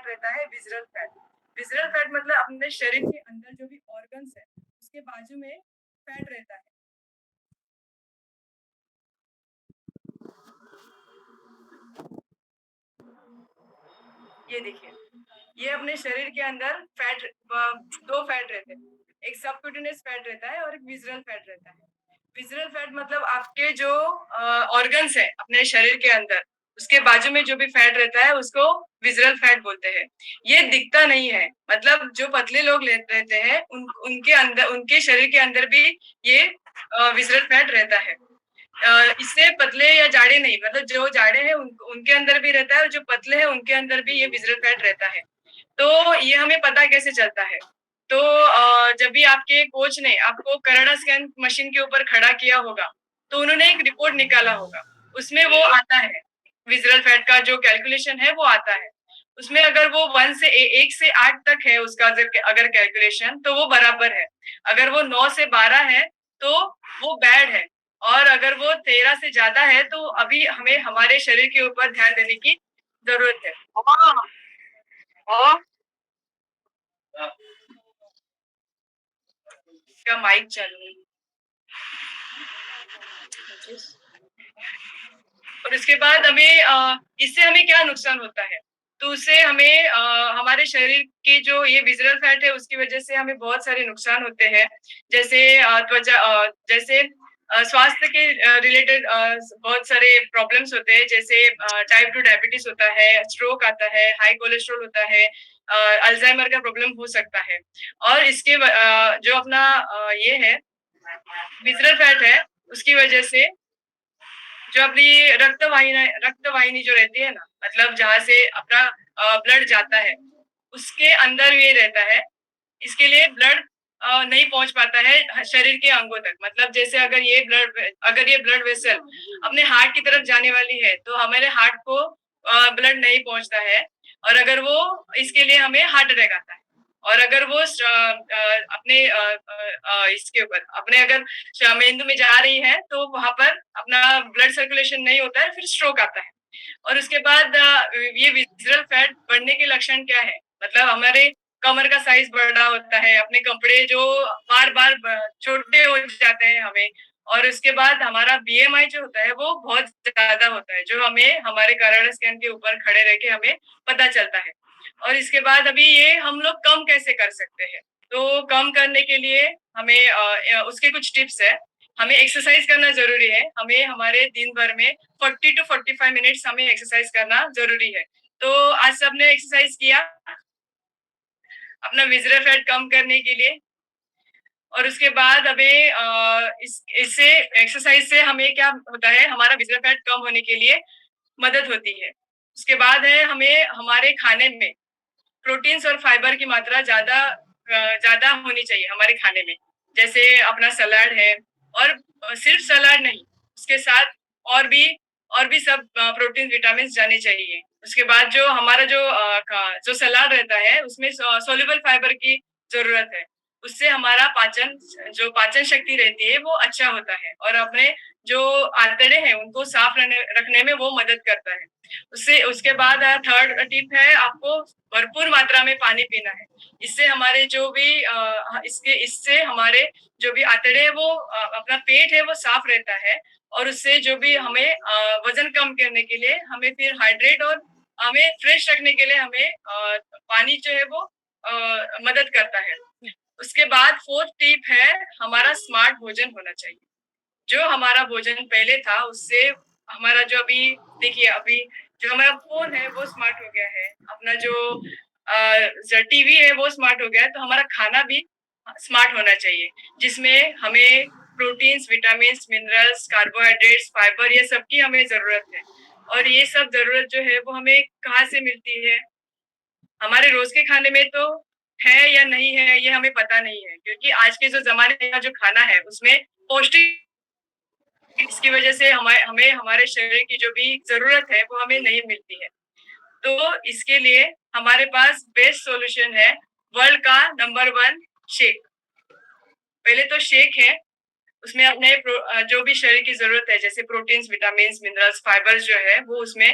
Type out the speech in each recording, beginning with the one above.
रहता है visceral fat. Visceral fat मतलब अपने शरीर के अंदर जो भी ऑर्गन्स है उसके बाजू में फैट रहता है। ये देखिए, ये अपने शरीर के अंदर फैट, दो फैट रहते हैं, एक सबक्यूटेनियस फैट रहता है और एक विजरल फैट रहता है। विजरल फैट मतलब आपके जो ऑर्गन्स है अपने शरीर के अंदर, उसके बाजू में जो भी फैट रहता है उसको विजरल फैट बोलते हैं। ये दिखता नहीं है, मतलब जो पतले लोग रहते हैं उनके अंदर, उनके शरीर के अंदर भी ये विजरल फैट रहता है। इससे पतले या जाड़े नहीं, मतलब जो जाड़े हैं उनके अंदर भी रहता है और जो पतले हैं उनके अंदर भी ये विजरल फैट रहता है। तो ये हमें पता कैसे चलता है? तो जब भी आपके कोच ने आपको कनाडा स्कैन मशीन के ऊपर खड़ा किया होगा, तो उन्होंने एक रिपोर्ट निकाला होगा, उसमें वो आता है, विजरल फैट का जो कैलकुलेशन है वो आता है। उसमें अगर वो 1 से 8 तक है उसका अगर कैलकुलेशन, तो वो बराबर है। अगर वो 9 से 12 है तो वो बैड है, और अगर वो 13 से ज्यादा है तो अभी हमें हमारे शरीर के ऊपर ध्यान देने की जरूरत है। क्या माइक चालू है? और उसके बाद इससे हमें क्या नुकसान होता है? तो उससे हमें हमारे शरीर की जो ये विजरल फैट है उसकी वजह से हमें बहुत सारे नुकसान होते हैं। जैसे जैसे स्वास्थ्य के रिलेटेड बहुत सारे प्रॉब्लम्स होते हैं, जैसे टाइप 2 डायबिटीज होता है, स्ट्रोक आता है, हाई कोलेस्ट्रॉल होता है, अल्जाइमर का प्रॉब्लम हो सकता है। और जो अपना ये है विजरल फैट है, उसकी वजह से जो अपनी रक्त वाहिनी जो रहती है ना, मतलब जहाँ से अपना ब्लड जाता है, उसके अंदर ये रहता है। इसके लिए ब्लड नहीं पहुंच पाता है शरीर के अंगों तक। मतलब जैसे अगर ये ब्लड वेसल अपने हार्ट की तरफ जाने वाली है तो हमारे हार्ट को ब्लड नहीं पहुंचता है, और अगर वो, इसके लिए हमें हार्ट अटैक आता है। और अगर वो इसके ऊपर अपने अगर मेंदु में जा रही है तो वहां पर अपना ब्लड सर्कुलेशन नहीं होता है, फिर स्ट्रोक आता है। और उसके बाद ये विजरल फैट बढ़ने के लक्षण क्या है? मतलब हमारे कमर का साइज बड़ा होता है, अपने कपड़े जो बार बार छोटे हो जाते हैं हमें। और उसके बाद हमारा बीएमआई जो होता है वो बहुत ज्यादा होता है, जो हमें हमारे कनाडा स्कैन के ऊपर खड़े रह के हमें पता चलता है। और इसके बाद अभी ये हम लोग कम कैसे कर सकते हैं? तो कम करने के लिए हमें उसके कुछ टिप्स है। हमें एक्सरसाइज करना जरूरी है, हमें हमारे दिन भर में 40 to 45 मिनट्स हमें एक्सरसाइज करना जरूरी है। तो आज सबने एक्सरसाइज किया अपना विजरल फैट कम करने के लिए। और उसके बाद हमें इससे एक्सरसाइज से हमें क्या होता है, हमारा विजरल फैट कम होने के लिए मदद होती है। उसके बाद है हमें हमारे खाने में प्रोटीन्स और फाइबर की मात्रा ज्यादा होनी चाहिए हमारे खाने में। जैसे अपना सलाद है, और सिर्फ सलाद नहीं, उसके साथ और भी और भी सब प्रोटीन विटामिन जाने चाहिए। उसके बाद जो हमारा जो सलाद रहता है उसमें सोल्यूबल फाइबर की जरूरत है। उससे हमारा पाचन शक्ति रहती है वो अच्छा होता है, और अपने जो आंतड़े हैं उनको साफ रखने में वो मदद करता है। उससे उसके बाद थर्ड टिप है, आपको भरपूर मात्रा में पानी पीना है। इससे हमारे जो भी इससे हमारे जो भी आंतड़े हैं वो अपना पेट है वो साफ रहता है। और उससे जो भी हमें वजन कम करने के लिए हमें फिर हाइड्रेट और हमें फ्रेश रखने के लिए हमें पानी जो है वो मदद करता है। उसके बाद फोर्थ टिप है, हमारा स्मार्ट भोजन होना चाहिए। जो हमारा भोजन पहले था उससे हमारा जो अभी, देखिए अभी जो हमारा फोन है वो स्मार्ट हो गया है, अपना जो टीवी है वो स्मार्ट हो गया है, तो हमारा खाना भी स्मार्ट होना चाहिए, जिसमें हमें proteins, vitamins, minerals, carbohydrates, fibre, ये सब की हमें जरूरत है। और ये सब जरूरत जो है वो हमें कहाँ से मिलती है? हमारे रोज के खाने में तो है या नहीं है ये हमें पता नहीं है, क्योंकि आज के जो जमाने का जो खाना है उसमें पौष्टिक, इसकी वजह से हमें हमारे शरीर की जो भी जरूरत है वो हमें नहीं मिलती है। तो इसके लिए हमारे पास बेस्ट सॉल्यूशन है, वर्ल्ड का नंबर 1 शेक। पहले तो शेक है, उसमें अपने जो भी शरीर की जरूरत है जैसे प्रोटीन्स, विटामिन, मिनरल्स, फाइबर्स जो है वो उसमें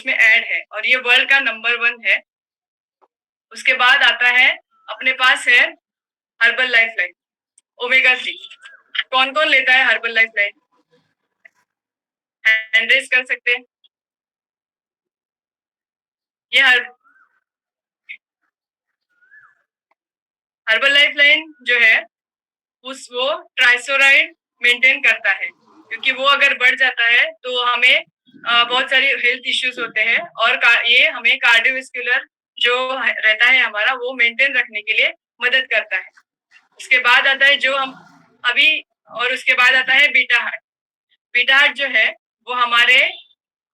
ऐड है, और ये वर्ल्ड का नंबर 1 है। उसके बाद आता है अपने पास है हर्बल लाइफ लाइन, ओमेगा 3। कौन कौन लेता है herbal life line? Hand raise कर सकते हैं। ये हर्बल लाइफ लाइन जो है वो ट्राइसोराइड मेंटेन करता है, क्योंकि वो अगर बढ़ जाता है तो हमें बहुत सारी हेल्थ इश्यूज होते हैं, और ये हमें कार्डियोवास्कुलर जो रहता है हमारा वो मेंटेन रखने के लिए मदद करता है। उसके बाद आता है जो हम अभी, और उसके बाद आता है बीटा हार्ट। बीटा हार्ट जो है वो हमारे,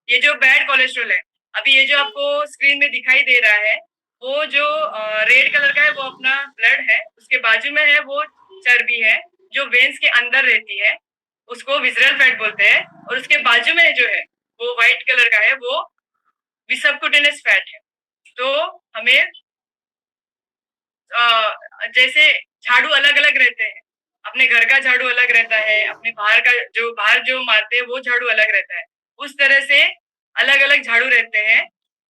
ये जो बैड कोलेस्ट्रॉल है, अभी ये जो आपको स्क्रीन में दिखाई दे रहा है, वो जो रेड कलर का है वो अपना ब्लड है, उसके बाजू में है वो चर्बी है जो वेन्स के अंदर रहती है, उसको विसरल फैट बोलते हैं। और उसके बाजू में जो है वो व्हाइट कलर का है, वो सबक्यूटेनियस फैट है। तो हमें जैसे झाड़ू अलग अलग रहते हैं, अपने घर का झाड़ू अलग रहता है, अपने बाहर जो मारते हैं वो झाड़ू अलग रहता है, उस तरह से अलग अलग झाड़ू रहते हैं।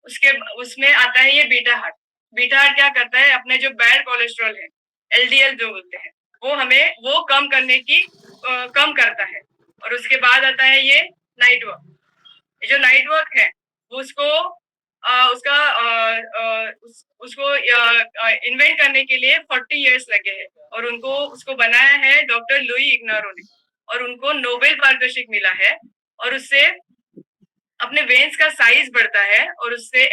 उसमें आता है ये बीटा हार्ट। बीटा हार्ट क्या करता है, अपने जो बैड कोलेस्ट्रॉल है, एलडीएल जो बोलते हैं, वो हमें वो कम करता है। और उसके बाद आता है ये नाइट वर्क। ये जो नाइट वर्क है उसको उसको इन्वेंट करने के लिए 40 इयर्स लगे हैं, और उसको बनाया है डॉक्टर लुई इग्नारो ने, और उनको नोबेल पारितोषिक मिला है। और उससे अपने वेन्स का साइज बढ़ता है, और उससे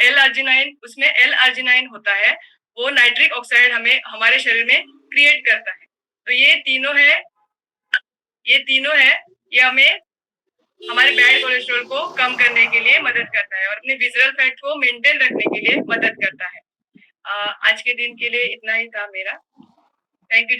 उसमें एल आर्जिनाइन होता है, वो नाइट्रिक ऑक्साइड हमें हमारे शरीर में क्रिएट करता है। तो ये तीनों है, ये हमें हमारे बैड कोलेस्ट्रॉल को कम करने के लिए मदद करता है, और अपने विसरल फैट को मेंटेन रखने के लिए मदद करता है। आज के दिन के लिए इतना ही था मेरा। Thank you.